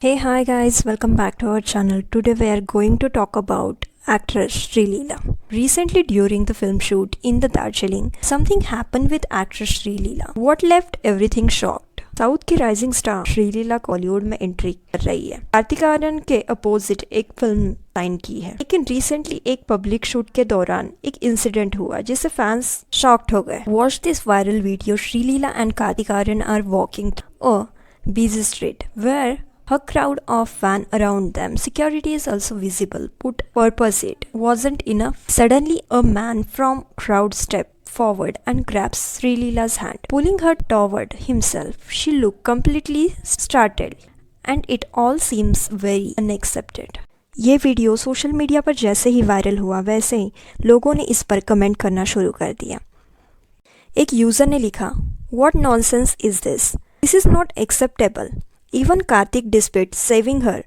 Hey, hi guys, welcome back to our channel. Today we are going to talk about actress Sri Leela. Recently during the film shoot in the Darjeeling, something happened with actress Sri Leela. What left everything shocked? South की rising star Shri लीला बॉलीवुड में entry कर रही है। कार्तिक आर्यन के opposite एक film sign की है, लेकिन रिसेंटली एक पब्लिक शूट के दौरान एक इंसिडेंट हुआ जिससे फैंस शॉक्ड हो गए। Watch this viral video. Sree Leela and Kartik Aaryan are walking a busy street where a crowd of fans around them. Security is also visible. Put purpose it wasn't enough. Suddenly, a man from crowd stepped forward and grabs Sri Leela's hand, pulling her toward himself. She looked completely startled, and it all seems very unaccepted. ये video social media पर जैसे ही viral हुआ, वैसे ही लोगों ने इस पर comment करना शुरू कर दिया। एक यूजर ने लिखा, "What nonsense is this? This is not acceptable." Even Karthik despite saving her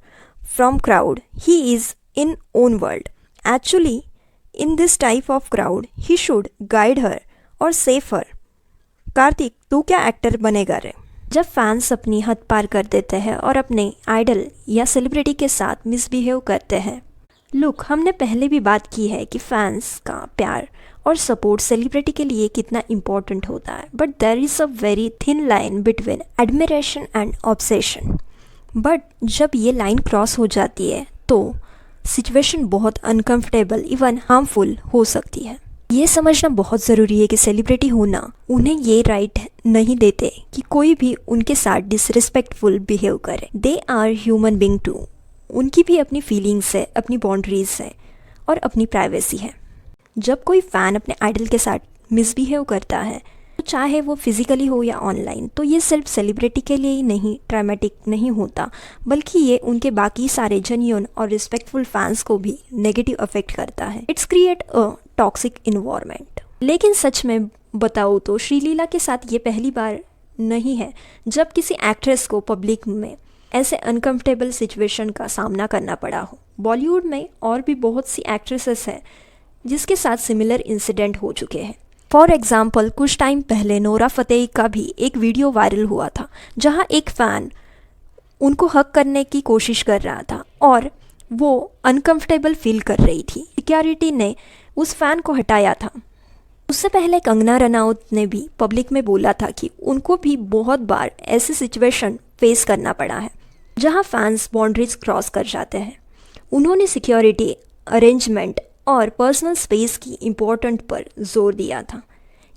from crowd, he is in own world. Actually, in this type of crowd, he should guide her or save her. Kartik, तू क्या actor बनेगा रे? जब fans अपनी हद पार कर देते हैं और अपने आइडल या सेलिब्रिटी के साथ मिसबिहेव करते हैं। लुक, हमने पहले भी बात की है कि फैंस का प्यार और सपोर्ट सेलिब्रिटी के लिए कितना इम्पोर्टेंट होता है, but there is a very thin line between admiration and obsession. But जब ये लाइन क्रॉस हो जाती है तो सिचुएशन बहुत अनकंफर्टेबल इवन हार्मफुल हो सकती है। ये समझना बहुत ज़रूरी है कि सेलिब्रिटी होना उन्हें ये राइट नहीं देते कि कोई भी उनके साथ डिसरिस्पेक्टफुल बिहेव करे। They are human being too. उनकी भी अपनी फीलिंग्स है, अपनी बाउंड्रीज है और अपनी प्राइवेसी है। जब कोई फ़ैन अपने आइडल के साथ मिसबिहेव करता है, तो चाहे वो फिजिकली हो या ऑनलाइन, तो ये सिर्फ सेलिब्रिटी के लिए ही नहीं ट्रॉमेटिक नहीं होता, बल्कि ये उनके बाकी सारे जेन्युइन और रिस्पेक्टफुल फैंस को भी नेगेटिव अफेक्ट करता है। It's create a toxic environment. लेकिन सच में बताऊँ तो श्री लीला के साथ ये पहली बार नहीं है जब किसी एक्ट्रेस को पब्लिक में ऐसे अनकंफर्टेबल सिचुएशन का सामना करना पड़ा हो। बॉलीवुड में और भी बहुत सी एक्ट्रेसेस हैं जिसके साथ सिमिलर इंसिडेंट हो चुके हैं। फॉर एग्जाम्पल, कुछ टाइम पहले नोरा फतेही का भी एक वीडियो वायरल हुआ था जहां एक फ़ैन उनको हक करने की कोशिश कर रहा था और वो अनकंफर्टेबल फील कर रही थी। सिक्योरिटी ने उस फ़ैन को हटाया था। उससे पहले कंगना रनौत ने भी पब्लिक में बोला था कि उनको भी बहुत बार ऐसी सिचुएशन फेस करना पड़ा है जहां फैंस बाउंड्रीज क्रॉस कर जाते हैं। उन्होंने सिक्योरिटी अरेंजमेंट और पर्सनल स्पेस की इम्पोर्टेंट पर जोर दिया था।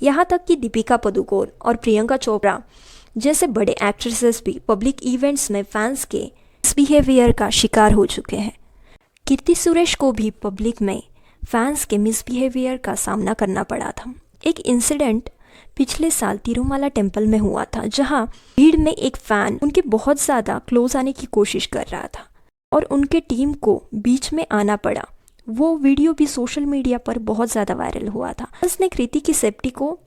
यहाँ तक कि दीपिका पादुकोण और प्रियंका चोपड़ा जैसे बड़े एक्ट्रेसेस भी पब्लिक इवेंट्स में फैंस के मिसबिहेवियर का शिकार हो चुके हैं। कीर्ति सुरेश को भी पब्लिक में फैंस के मिसबिहेवियर का सामना करना पड़ा था। एक इंसिडेंट पिछले साल तिरुमाला टेम्पल में हुआ था जहाँ भीड़ में एक फ़ैन उनके बहुत ज़्यादा क्लोज आने की कोशिश कर रहा था और उनके टीम को बीच में आना पड़ा। वो वीडियो भी सोशल मीडिया पर बहुत ज़्यादा वायरल हुआ था। उसने कृति की सेफ्टी को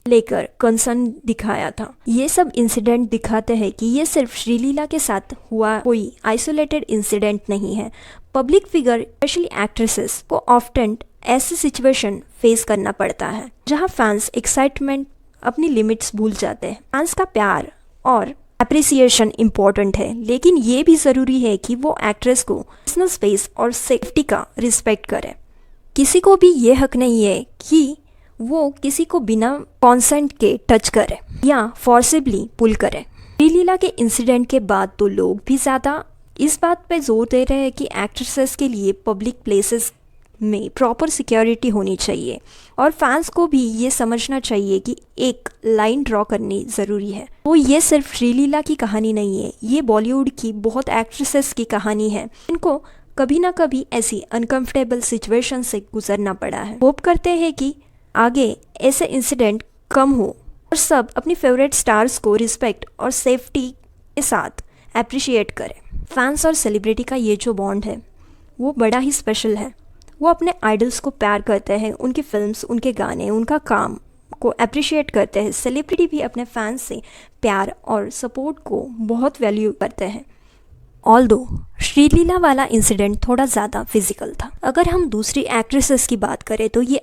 लेकर कंसर्न दिखाया था। ये सब इंसिडेंट दिखाते हैं कि ये सिर्फ श्री लीला के साथ हुआ कोई आइसोलेटेड इंसिडेंट नहीं है। पब्लिक फिगर स्पेशली एक्ट्रेसेस को ऑफ्टन ऐसी सिचुएशन फेस करना पड़ता है जहाँ फैंस एक्साइटमेंट अपनी लिमिट्स भूल जाते हैं। फैंस का प्यार और अप्रिसिएशन इम्पॉर्टेंट है, लेकिन ये भी ज़रूरी है कि वो एक्ट्रेस को पर्सनल स्पेस और सेफ्टी का रिस्पेक्ट करे। किसी को भी ये हक नहीं है कि वो किसी को बिना कॉन्सेंट के टच करे या फोर्सिबली पुल करे। श्री लीला के इंसिडेंट के बाद तो लोग भी ज़्यादा इस बात पे जोर दे रहे हैं कि एक्ट्रेसेस के लिए पब्लिक प्लेसेस में प्रॉपर सिक्योरिटी होनी चाहिए और फैंस को भी ये समझना चाहिए कि एक लाइन ड्रॉ करनी ज़रूरी है। तो ये सिर्फ श्री लीला की कहानी नहीं है, ये बॉलीवुड की बहुत एक्ट्रेसेस की कहानी है। इनको कभी ना कभी ऐसी अनकंफर्टेबल सिचुएशन से गुजरना पड़ा है। होप करते हैं कि आगे ऐसे इंसिडेंट कम हो और सब अपनी फेवरेट स्टार्स को रिस्पेक्ट और सेफ्टी के साथ अप्रिशिएट करें। फैंस और सेलिब्रिटी का ये जो बॉन्ड है वो बड़ा ही स्पेशल है। वो अपने आइडल्स को प्यार करते हैं, उनकी फिल्म्स, उनके गाने, उनका काम को अप्रिशिएट करते हैं। सेलिब्रिटी भी अपने फैंस से प्यार और सपोर्ट को बहुत वैल्यू करते हैं। ऑल्दो श्रीलीला वाला इंसिडेंट थोड़ा ज़्यादा फिजिकल था। अगर हम दूसरी एक्ट्रेसेस की बात करें तो ये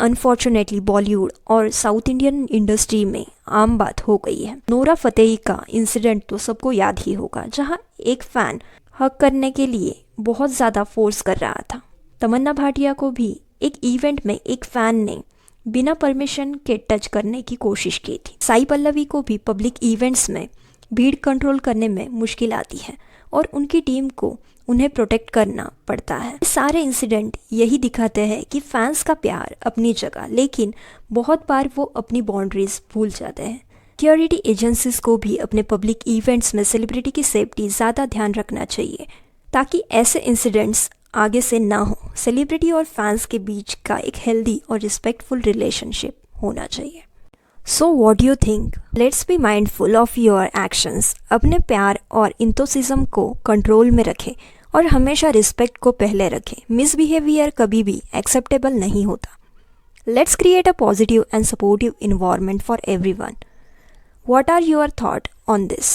अनफॉर्चुनेटली बॉलीवुड और साउथ इंडियन इंडस्ट्री में आम बात हो गई है। नोरा फतेही का इंसिडेंट तो सबको याद ही होगा, जहां एक फैन हक करने के लिए बहुत ज़्यादा फोर्स कर रहा था। तमन्ना भाटिया को भी एक इवेंट में एक फैन ने बिना परमिशन के टच करने की कोशिश की थी। साई पल्लवी को भी पब्लिक इवेंट्स में भीड़ कंट्रोल करने में मुश्किल आती है और उनकी टीम को उन्हें प्रोटेक्ट करना पड़ता है। सारे इंसिडेंट यही दिखाते हैं कि फैंस का प्यार अपनी जगह, लेकिन बहुत बार वो अपनी बाउंड्रीज भूल जाते हैं। सिक्योरिटी एजेंसीज को भी अपने पब्लिक इवेंट्स में सेलिब्रिटी की सेफ्टी ज़्यादा ध्यान रखना चाहिए ताकि ऐसे इंसिडेंट्स आगे से ना हो। सेलिब्रिटी और फैंस के बीच का एक हेल्दी और रिस्पेक्टफुल रिलेशनशिप होना चाहिए। So what do you think? Let's be mindful of your actions. अपने प्यार और इंथुसिज्म को कंट्रोल में रखें और हमेशा रिस्पेक्ट को पहले रखें। मिसबिहेवियर कभी भी एक्सेप्टेबल नहीं होता। Let's create a positive and supportive environment for everyone. What are your thoughts on this?